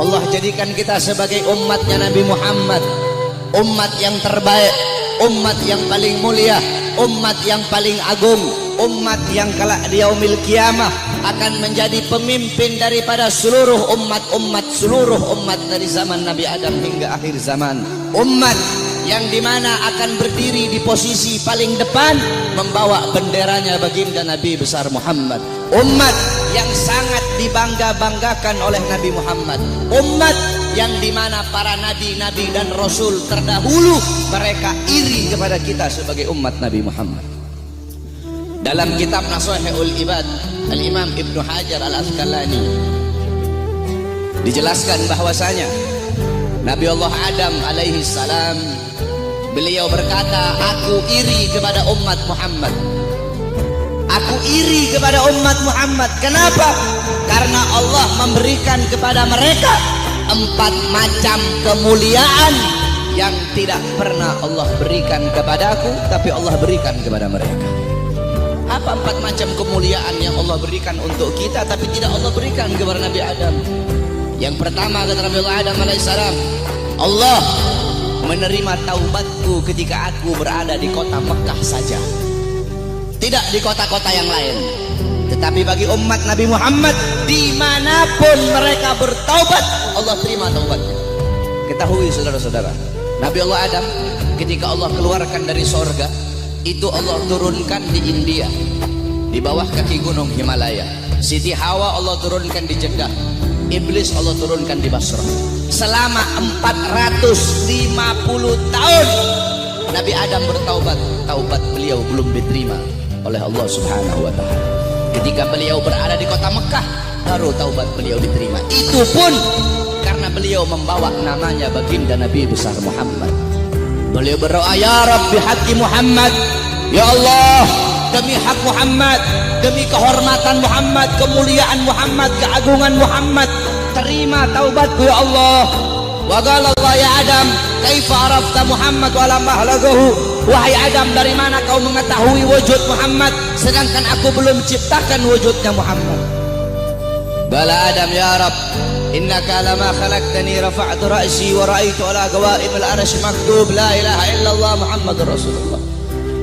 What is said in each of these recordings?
Allah jadikan kita sebagai umatnya Nabi Muhammad, umat yang terbaik, umat yang paling mulia, umat yang paling agung, umat yang kelak di yaumil kiamah akan menjadi pemimpin daripada seluruh seluruh umat dari zaman Nabi Adam hingga akhir zaman. Umat yang dimana akan berdiri di posisi paling depan membawa benderanya baginda Nabi besar Muhammad. Umat yang sangat dibangga-banggakan oleh Nabi Muhammad. Umat yang dimana para nabi-nabi dan rasul terdahulu mereka iri kepada kita sebagai umat Nabi Muhammad. Dalam kitab Nashihul Ibad, Al-Imam Ibnu Hajar Al-Asqalani dijelaskan bahwasanya Nabi Allah Adam alaihi salam, beliau berkata, aku iri kepada umat Muhammad. Aku iri kepada umat Muhammad. Kenapa? Karena Allah memberikan kepada mereka 4 macam kemuliaan yang tidak pernah Allah berikan kepadaku, tapi Allah berikan kepada mereka. Apa 4 macam kemuliaan yang Allah berikan untuk kita tapi tidak Allah berikan kepada Nabi Adam? Yang pertama, kata Nabi Adam alaihissalam, Allah menerima taubatku ketika aku berada di kota Mekah saja, tidak di kota-kota yang lain. Tetapi bagi umat Nabi Muhammad, dimanapun mereka bertaubat, Allah terima taubatnya. Ketahui saudara-saudara, Nabi Allah Adam ketika Allah keluarkan dari sorga, itu Allah turunkan di India, di bawah kaki gunung Himalaya. Siti Hawa Allah turunkan di Jeddah, Iblis Allah turunkan di Basrah. Selama 450 tahun Nabi Adam bertaubat, taubat beliau belum diterima oleh Allah Subhanahu wa Ta'ala. Ketika beliau berada di kota Mekah, baru taubat beliau diterima. Itu pun karena beliau membawa namanya baginda Nabi besar Muhammad. Beliau berdoa, ya Rabbi haqqi Muhammad, ya Allah, demi hak Muhammad, demi kehormatan Muhammad, kemuliaan Muhammad, keagungan Muhammad, terima taubatku ya Allah. Wa qala Allah ya Adam, kaifa arafta Muhammad wa lam ahlagahu? Wahai Adam, dari mana kau mengetahui wujud Muhammad sedangkan aku belum ciptakan wujudnya Muhammad? Bala Adam ya Rabb, innaka lama khalaqtani rafa'tu ra'si wa ra'aitu ala qawaimil arsy maktub la ilaha illallah Muhammadur Rasulullah.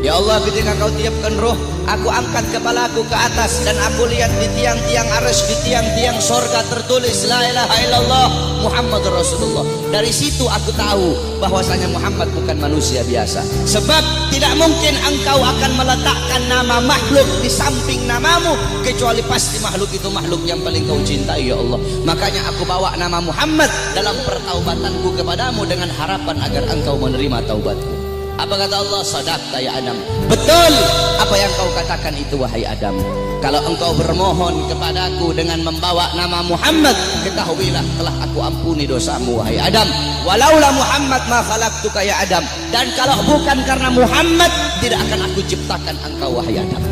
Ya Allah, ketika kau tiupkan roh, aku angkat kepalaku ke atas dan aku lihat di tiang-tiang arsy, di tiang-tiang sorga tertulis la ilaha illallah Muhammadur Rasulullah. Dari situ aku tahu bahwasanya Muhammad bukan manusia biasa. Sebab tidak mungkin engkau akan meletakkan nama makhluk di samping namamu, kecuali pasti makhluk itu makhluk yang paling kau cintai ya Allah. Makanya aku bawa nama Muhammad dalam pertaubatanku kepadamu dengan harapan agar engkau menerima taubatku. Apa kata Allah? Sadaqta ya Adam, betul apa yang kau katakan itu wahai Adam. Kalau engkau bermohon kepadaku dengan membawa nama Muhammad, ketahuilah telah aku ampuni dosamu wahai Adam. Walaula Muhammad ma khalaqtuka ya Adam, dan kalau bukan karena Muhammad tidak akan aku ciptakan engkau wahai Adam.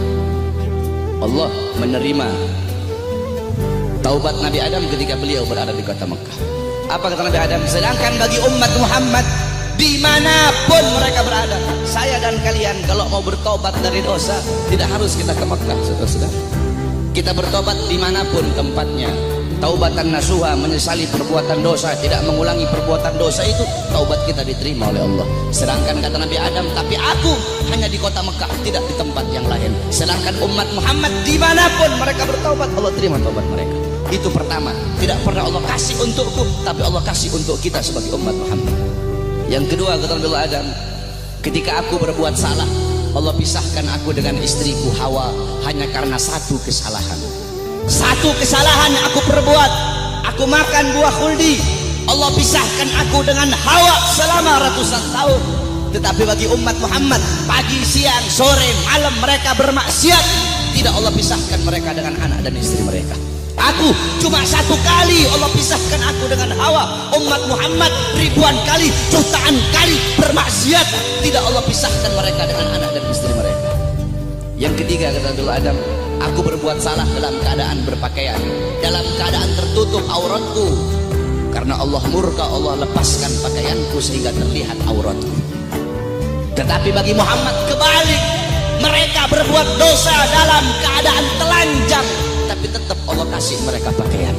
Allah menerima taubat Nabi Adam ketika beliau berada di kota Mekah. Apa kata Nabi Adam? Sedangkan bagi umat Muhammad dimanapun mereka berada, saya dan kalian kalau mau bertobat dari dosa tidak harus kita ke Mekah, saudara-saudara. Kita bertobat dimanapun tempatnya. Taubatan nasuha, menyesali perbuatan dosa, tidak mengulangi perbuatan dosa, itu taubat kita diterima oleh Allah. Sedangkan kata Nabi Adam, tapi aku hanya di kota Mekah, tidak di tempat yang lain. Sedangkan umat Muhammad dimanapun mereka bertaubat, Allah terima taubat mereka. Itu pertama, tidak pernah Allah kasih untukku, tapi Allah kasih untuk kita sebagai umat Muhammad. Yang kedua, kata Nabi Adam, ketika aku berbuat salah, Allah pisahkan aku dengan istriku Hawa hanya karena satu kesalahan. Satu kesalahan yang aku perbuat, aku makan buah khuldi, Allah pisahkan aku dengan Hawa selama ratusan tahun. Tetapi bagi umat Muhammad, pagi, siang, sore, malam mereka bermaksiat, tidak Allah pisahkan mereka dengan anak dan istri mereka. Aku cuma satu kali Allah pisahkan aku dengan Hawa. Umat Muhammad ribuan kali, jutaan kali bermaksiat, tidak Allah pisahkan mereka dengan anak dan istri mereka. Yang ketiga, kata Nabi Adam, aku berbuat salah dalam keadaan berpakaian, dalam keadaan tertutup auratku. Karena Allah murka, Allah lepaskan pakaianku sehingga terlihat auratku. Tetapi bagi Muhammad kebalik, mereka berbuat dosa dalam keadaan telanjang, tapi tetap Allah kasih mereka pakaian.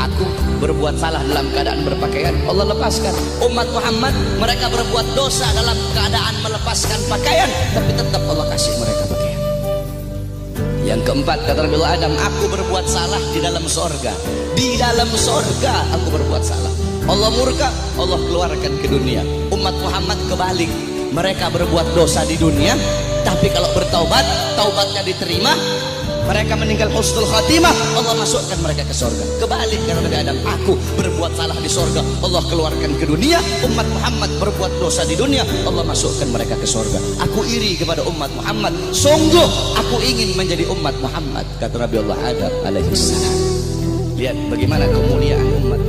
Aku berbuat salah dalam keadaan berpakaian, Allah lepaskan. Umat Muhammad, mereka berbuat dosa dalam keadaan melepaskan pakaian, tapi tetap Allah kasih mereka pakaian. Yang keempat, kata Nabi Adam, aku berbuat salah di dalam sorga. Di dalam sorga aku berbuat salah. Allah murka, Allah keluarkan ke dunia. Umat Muhammad kebalik, mereka berbuat dosa di dunia, tapi kalau bertaubat, taubatnya diterima, mereka meninggal husnul khatimah, Allah masukkan mereka ke sorga. Kebalik kata Nabi Adam, aku berbuat salah di sorga, Allah keluarkan ke dunia. Umat Muhammad berbuat dosa di dunia, Allah masukkan mereka ke sorga. Aku iri kepada umat Muhammad, sungguh aku ingin menjadi umat Muhammad, kata Nabi Allah Adam alaihissalam. Lihat bagaimana kemuliaan umat